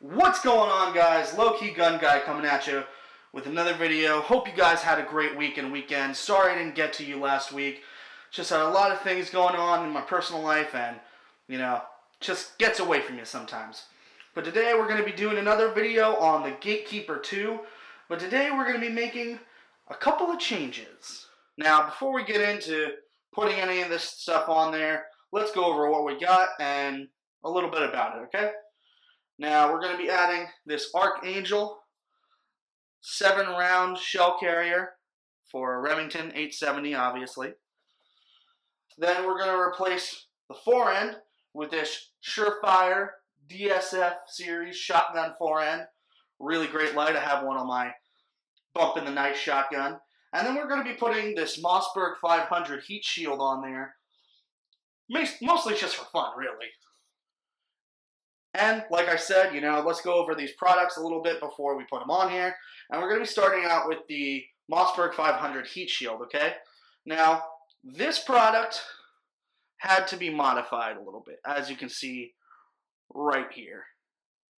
What's going on, guys? Low-key gun guy coming at you with another video. Hope you guys had a great week and weekend. Sorry I didn't get to you last week. Just had a lot of things going on in my personal life and, just gets away from you sometimes. But today we're going to be doing another video on the GateKeeper 2. But today we're going to be making a couple of changes. Now, before we get into putting any of this stuff on there, let's go over what we got and a little bit about it, okay? Now, we're going to be adding this Archangel 7-round shell carrier for a Remington 870, obviously. Then we're going to replace the forend with this Surefire DSF series shotgun forend. Really great light. I have one on my bump in the night shotgun. And then we're going to be putting this Mossberg 500 heat shield on there. Mostly just for fun, really. And, like I said, let's go over these products a little bit before we put them on here. And we're going to be starting out with the Mossberg 500 heat shield, okay? Now, this product had to be modified a little bit, as you can see right here.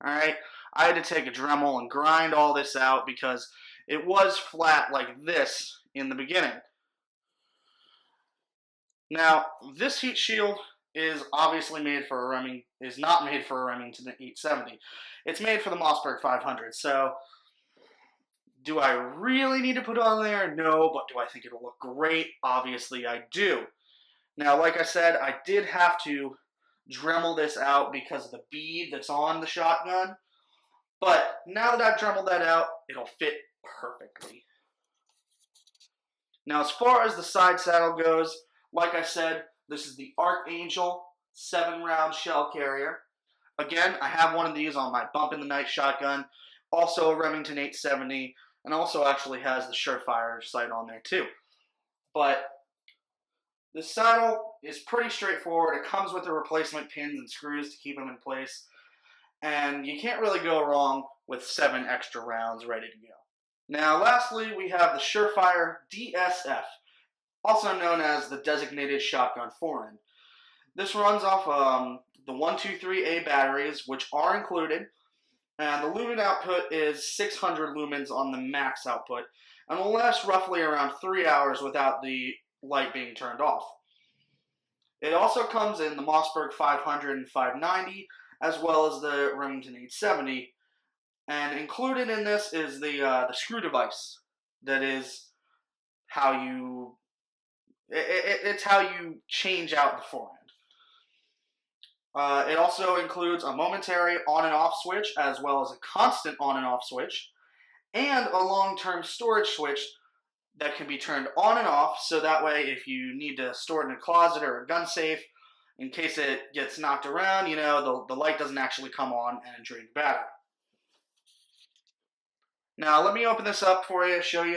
Alright? I had to take a Dremel and grind all this out because it was flat like this in the beginning. Now, this heat shield is obviously made for a Remington, is not made for a Remington 870. It's made for the Mossberg 500. So, do I really need to put it on there? No, but do I think it'll look great? Obviously I do. Now, like I said, I did have to Dremel this out because of the bead that's on the shotgun. But now that I've Dremeled that out, it'll fit perfectly. Now, as far as the side saddle goes, like I said, this is the Archangel 7-round shell carrier. Again, I have one of these on my bump in the night shotgun. Also a Remington 870, and also actually has the Surefire sight on there too. But the saddle is pretty straightforward. It comes with the replacement pins and screws to keep them in place. And you can't really go wrong with 7 extra rounds ready to go. Now, lastly, we have the Surefire DSF, also known as the Designated Shotgun Forend. This runs off the 123A batteries, which are included, and the lumen output is 600 lumens on the max output, and will last roughly around 3 hours without the light being turned off. It also comes in the Mossberg 500 and 590, as well as the Remington 870, and included in this is the screw device. That is how you it's how you change out the forend. It also includes a momentary on and off switch, as well as a constant on and off switch, and a long-term storage switch that can be turned on and off, so that way if you need to store it in a closet or a gun safe, in case it gets knocked around, the light doesn't actually come on and drain the battery. Now, let me open this up for you, show you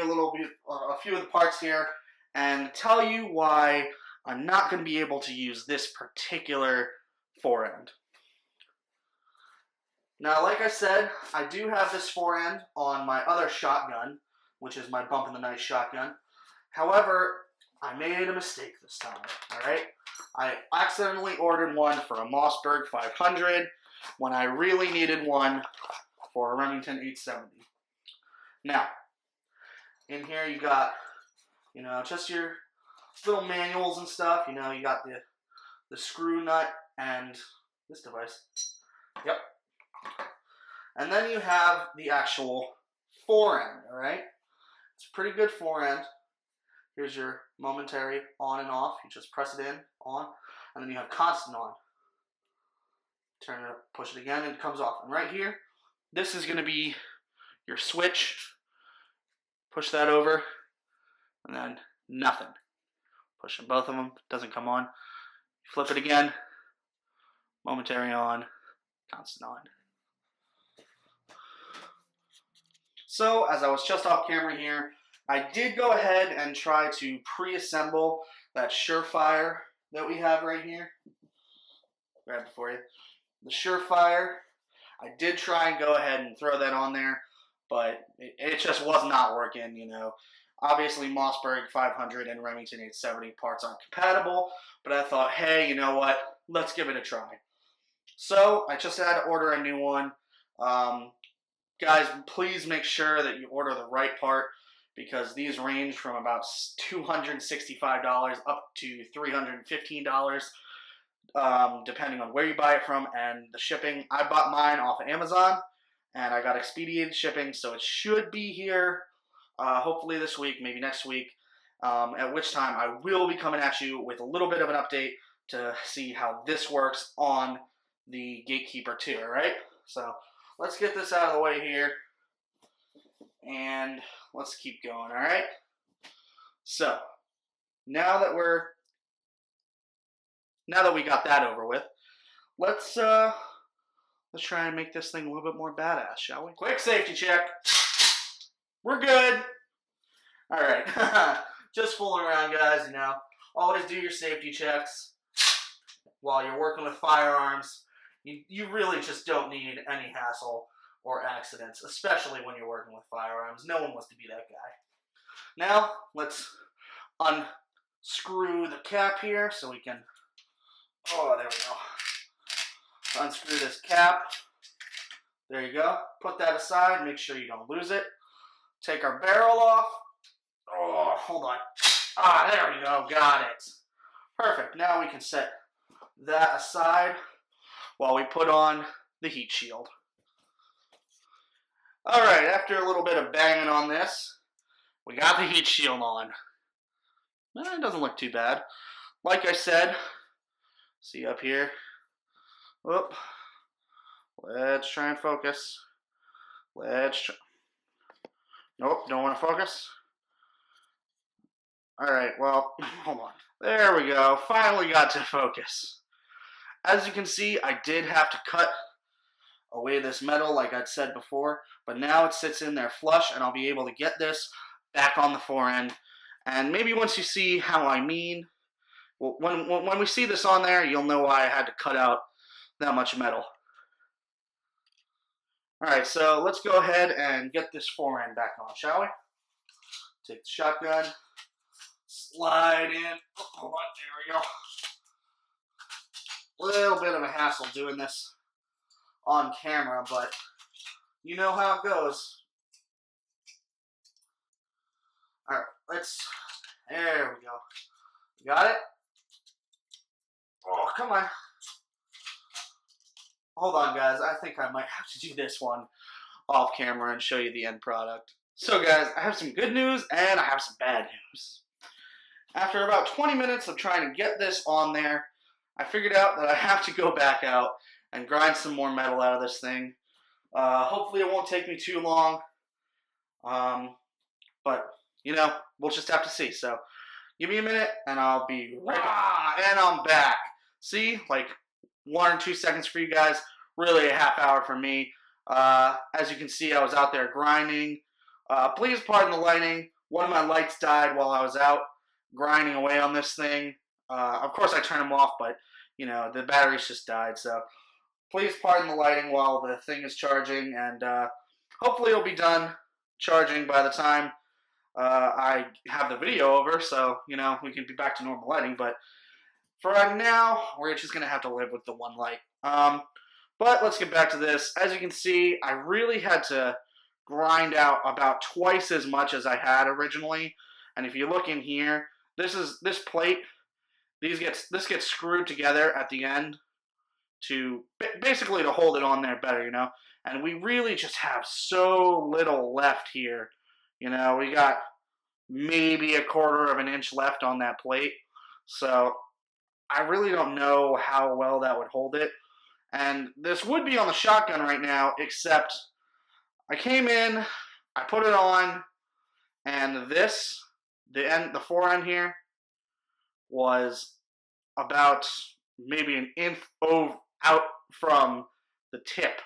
a few of the parts here, and tell you why I'm not going to be able to use this particular forend. Now, like I said, I do have this forend on my other shotgun, which is my bump in the night shotgun. However, I made a mistake this time, alright? I accidentally ordered one for a Mossberg 500 when I really needed one for a Remington 870. Now, in here you got just your little manuals and stuff. You got the screw nut and this device. Yep. And then you have the actual forend, alright? It's a pretty good forend. Here's your momentary on and off. You just press it in, on, and then you have constant on. Turn it up, push it again, and it comes off. And right here, this is going to be your switch. Push that over, and then nothing. Pushing both of them, doesn't come on. Flip it again, momentary on, constant on. So, as I was just off camera here, I did go ahead and try to pre-assemble that Surefire that we have right here. Grab it for you. The Surefire, I did try and go ahead and throw that on there, but it just was not working, Obviously, Mossberg 500 and Remington 870 parts aren't compatible, but I thought, hey, you know what? Let's give it a try. So I just had to order a new one. Guys, please make sure that you order the right part, because these range from about $265 up to $315, depending on where you buy it from and the shipping. I bought mine off of Amazon, and I got expedited shipping, so it should be here hopefully this week, maybe next week, at which time I will be coming at you with a little bit of an update to see how this works on the GateKeeper 2, alright? So let's get this out of the way here, and let's keep going, alright? So, now that we got that over with, let's try and make this thing a little bit more badass, shall we? Quick safety check. We're good. Alright. Just fooling around, guys, you know. Always do your safety checks while you're working with firearms. You really just don't need any hassle or accidents, especially when you're working with firearms. No one wants to be that guy. Now, let's unscrew the cap here so we can... Oh, there we go. Unscrew this cap. There you go. Put that aside. Make sure you don't lose it. Take our barrel off. Oh, hold on. Ah, there we go. Got it. Perfect. Now we can set that aside while we put on the heat shield. Alright, after a little bit of banging on this, we got the heat shield on. It doesn't look too bad. Like I said, see up here? Whoop. Let's try and focus. Nope, don't want to focus. Alright, well, hold on. There we go. Finally got to focus. As you can see, I did have to cut away this metal like I'd said before, but now it sits in there flush, and I'll be able to get this back on the fore end. And maybe once you see how I mean, well, when we see this on there, you'll know why I had to cut out that much metal. Alright, so let's go ahead and get this fore end back on, shall we? Take the shotgun, slide in. Oh, hold on, there we go. Little bit of a hassle doing this on camera, but you know how it goes. Alright, there we go. Got it? Oh, come on. Hold on, guys. I think I might have to do this one off camera and show you the end product. So, guys, I have some good news and I have some bad news. After about 20 minutes of trying to get this on there, I figured out that I have to go back out and grind some more metal out of this thing. Hopefully it won't take me too long. But, you know, we'll just have to see. So, give me a minute and I'll be right back. And I'm back. See? Like 1 or 2 seconds for you guys. Really a half hour for me. As you can see, I was out there grinding. Please pardon the lighting. One of my lights died while I was out grinding away on this thing. Of course I turned them off, but you know, the batteries just died, so please pardon the lighting while the thing is charging, and hopefully it'll be done charging by the time I have the video over, so you know, we can be back to normal lighting. But for right now, we're just gonna have to live with the one light. But let's get back to this. As you can see, I really had to grind out about twice as much as I had originally. And if you look in here, this plate, this gets screwed together at the end to basically to hold it on there better, you know. And we really just have so little left here, you know. We got maybe 1/4 of an inch left on that plate, so I really don't know how well that would hold it. And this would be on the shotgun right now, except I came in, I put it on, and this, the fore end here, was about maybe an inch out from the tip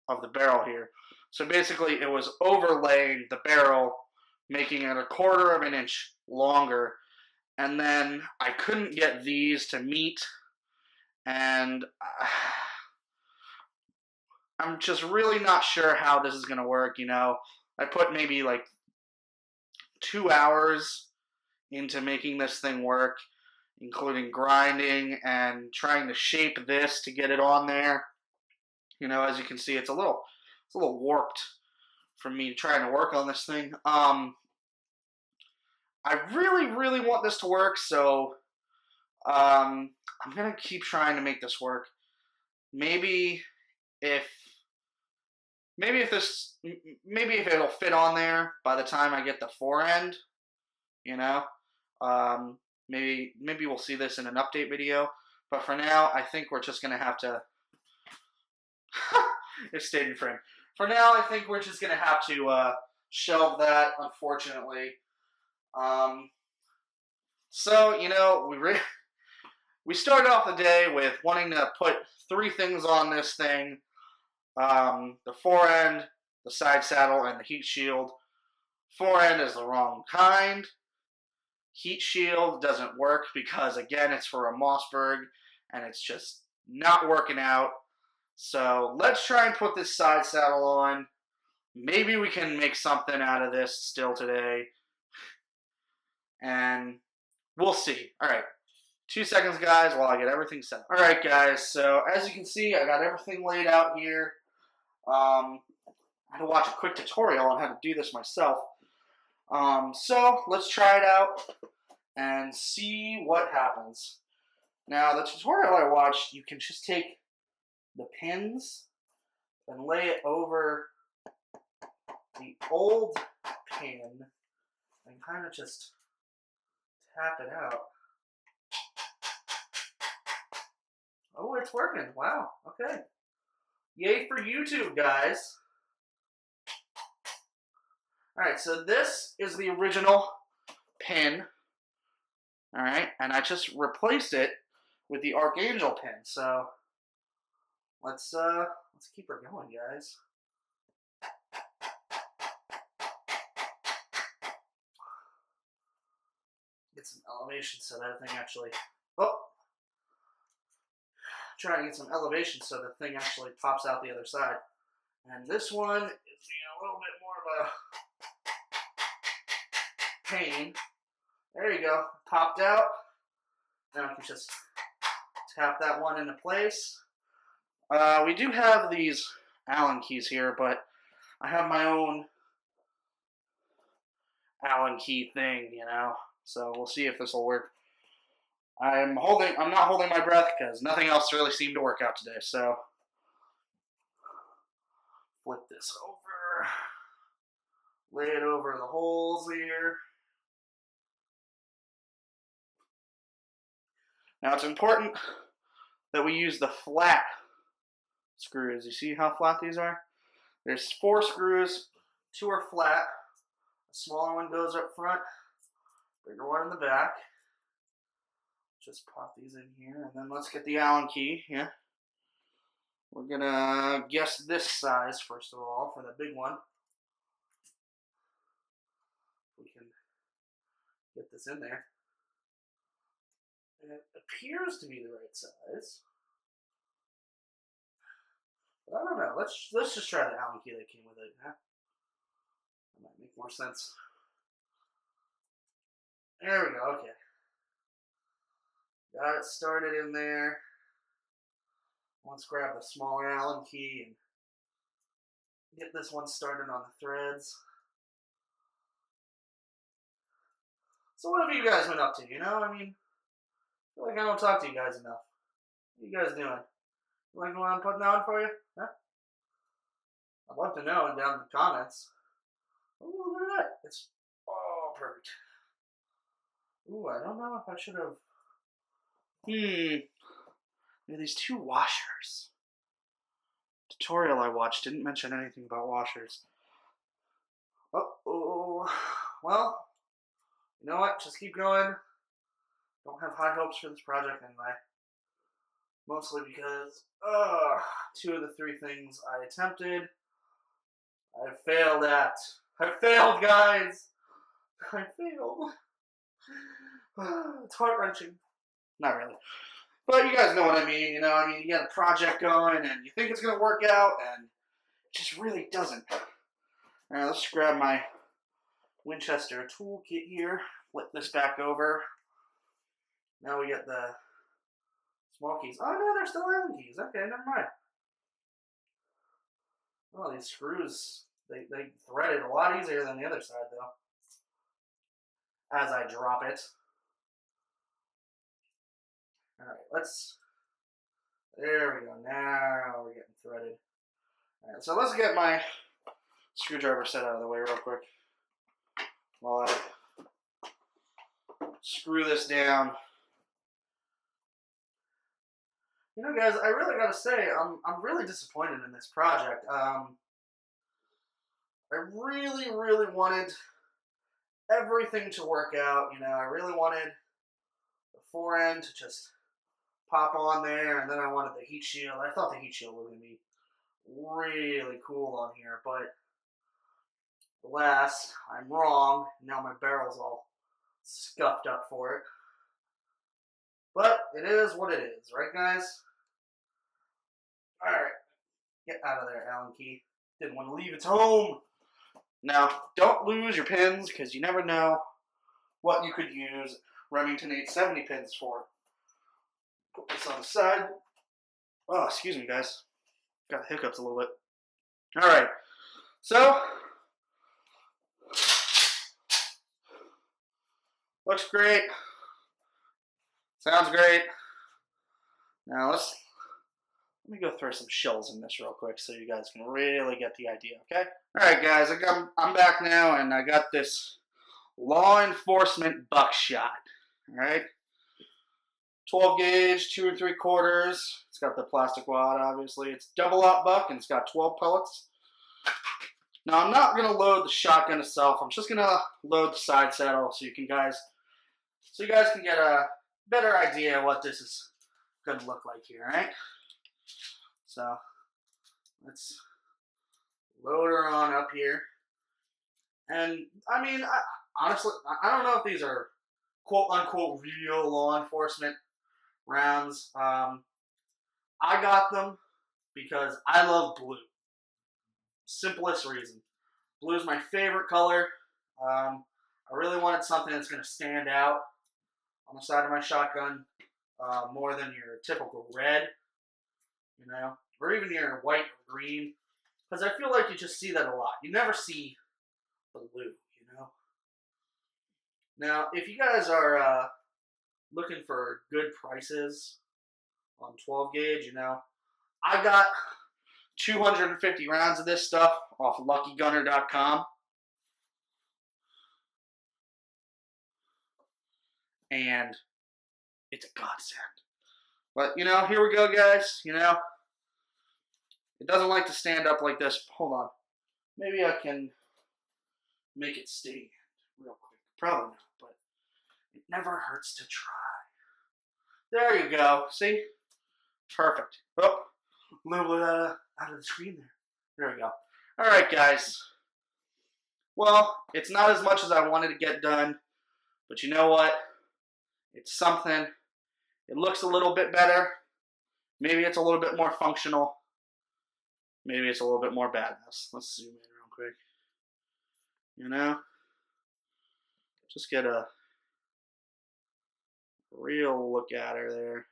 of the barrel here. So basically it was overlaying the barrel, making it 1/4 of an inch longer. And then I couldn't get these to meet, and I'm just really not sure how this is going to work, you know. I put maybe like 2 hours into making this thing work, including grinding and trying to shape this to get it on there. You know, as you can see, it's a little it's a little warped from me trying to work on this thing. I really, really want this to work, so I'm gonna keep trying to make this work. Maybe if maybe if it'll fit on there by the time I get the fore end, you know. Maybe we'll see this in an update video. But for now, I think we're just gonna have to. It stayed in frame. For now, I think we're just gonna have to shelve that, unfortunately. So we started off the day with wanting to put 3 things on this thing: the fore end, the side saddle, and the heat shield. Fore end is the wrong kind. Heat shield doesn't work because, again, it's for a Mossberg, and it's just not working out. So let's try and put this side saddle on. Maybe we can make something out of this still today. And we'll see. All right. 2 seconds, guys, while I get everything set up. All right, guys. So as you can see, I got everything laid out here. I had to watch a quick tutorial on how to do this myself. So let's try it out and see what happens. Now, the tutorial I watched, you can just take the pins and lay it over the old pin and kind of just tap it out. Oh, it's working. Wow. Okay. Yay for YouTube, guys. Alright, so this is the original pin. Alright, and I just replaced it with the Archangel pin. So let's keep her going, guys. Get some elevation so that thing actually try and get some elevation so the thing actually pops out the other side. And this one is a little bit more of a pain. There you go. Popped out. Now I can just tap that one into place. We do have these Allen keys here, but I have my own Allen key thing, So we'll see if this will work. I'm not holding my breath because nothing else really seemed to work out today. So flip this over, lay it over the holes here. Now it's important that we use the flat screws. You see how flat these are? There's 4 screws, 2 are flat. A smaller one goes up front, bigger one in the back. Just pop these in here, and then let's get the Allen key. Yeah, we're gonna guess this size first of all for the big one. We can get this in there. And it appears to be the right size, but I don't know. Let's just try the Allen key that came with it. Huh? That might make more sense. There we go. Okay. Got it started in there. Let's grab the smaller Allen key and get this one started on the threads. So what have you guys been up to, I mean, I feel like I don't talk to you guys enough. What are you guys doing? You like what I'm putting on for you? Huh? I'd love to know down in the comments. Oh, look at that. It's perfect. Ooh, I don't know if I should have. These 2 washers. Tutorial I watched didn't mention anything about washers. Uh-oh. Well, you know what? Just keep going. Don't have high hopes for this project anyway. Mostly because 2 of the 3 things I attempted, I failed at. I failed, guys! I failed. It's heart-wrenching. Not really. But you guys know what I mean, you got a project going and you think it's going to work out and it just really doesn't. Alright, let's grab my Winchester toolkit here, flip this back over. Now we get the small keys. Oh no, they're still Allen keys. Okay, never mind. Oh, these screws, they thread it a lot easier than the other side, though. As I drop it. All right, there we go. Now we're getting threaded. All right, so let's get my screwdriver set out of the way real quick while I screw this down. You know, guys, I really gotta say, I'm really disappointed in this project. I really, really wanted everything to work out. You know, I really wanted the fore end to just pop on there, and then I wanted the heat shield. I thought the heat shield was gonna be really cool on here, but alas, I'm wrong. Now my barrel's all scuffed up for it. But it is what it is, right, guys? Alright, get out of there, Allen key. Didn't want to leave its home. Now, don't lose your pins, because you never know what you could use Remington 870 pins for. Put this on the side. Oh, excuse me, guys. Got hiccups a little bit. Alright, so looks great. Sounds great. Now let me go throw some shells in this real quick so you guys can really get the idea, okay? Alright guys, I'm back now, and I got this law enforcement buckshot. Alright? 12 gauge, 2 3/4. It's got the plastic wad, obviously. It's double aught buck, and it's got 12 pellets. Now I'm not gonna load the shotgun itself. I'm just gonna load the side saddle so you guys can get a better idea what this is gonna look like here, alright? So let's load her on up here. And I mean, honestly, I don't know if these are quote unquote real law enforcement rounds. I got them because I love blue. Simplest reason. Blue is my favorite color. I really wanted something that's going to stand out on the side of my shotgun more than your typical red, you know, or even your white or green, because I feel like you just see that a lot. You never see the blue, you know. Now, if you guys are looking for good prices on 12 gauge, you know, I got 250 rounds of this stuff off LuckyGunner.com. And it's a godsend. But, you know, here we go, guys. You know, it doesn't like to stand up like this. Hold on. Maybe I can make it stand real quick. Probably not, but it never hurts to try. There you go. See? Perfect. Oh, a little bit out of the screen there. There we go. All right, guys. Well, it's not as much as I wanted to get done, but you know what? It's something. It looks a little bit better. Maybe it's a little bit more functional. Maybe it's a little bit more badass. Let's zoom in real quick. You know? Just get a real look at her there.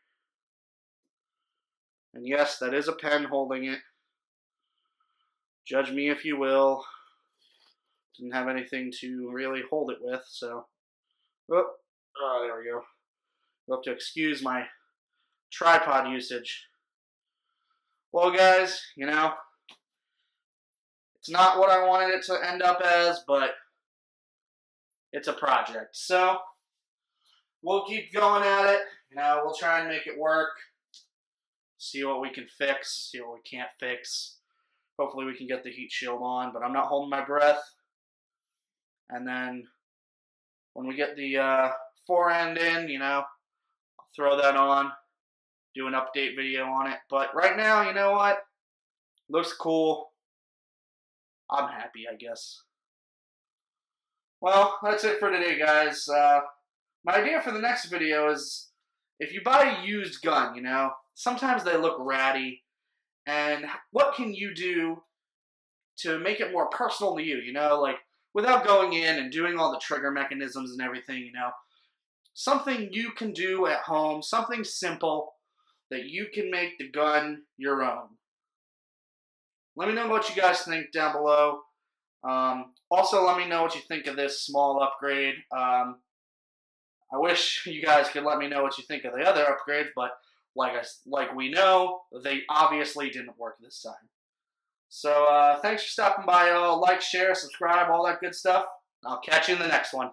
And yes, that is a pen holding it. Judge me if you will. Didn't have anything to really hold it with, so. Oh, there we go. You'll have to excuse my tripod usage. Well, guys, you know, it's not what I wanted it to end up as, but it's a project. So, we'll keep going at it. You know, we'll try and make it work. See what we can fix, see what we can't fix. Hopefully we can get the heat shield on, but I'm not holding my breath. And then when we get the fore end in, you know, I'll throw that on, do an update video on it. But right now, you know what? Looks cool. I'm happy, I guess. Well, that's it for today, guys. My idea for the next video is, if you buy a used gun, you know, sometimes they look ratty. And what can you do to make it more personal to you, you know, like without going in and doing all the trigger mechanisms and everything, you know. Something you can do at home, something simple that you can make the gun your own. Let me know what you guys think down below. Also, let me know what you think of this small upgrade. I wish you guys could let me know what you think of the other upgrades, but like we know, they obviously didn't work this time. So thanks for stopping by. Like, share, subscribe, all that good stuff. I'll catch you in the next one.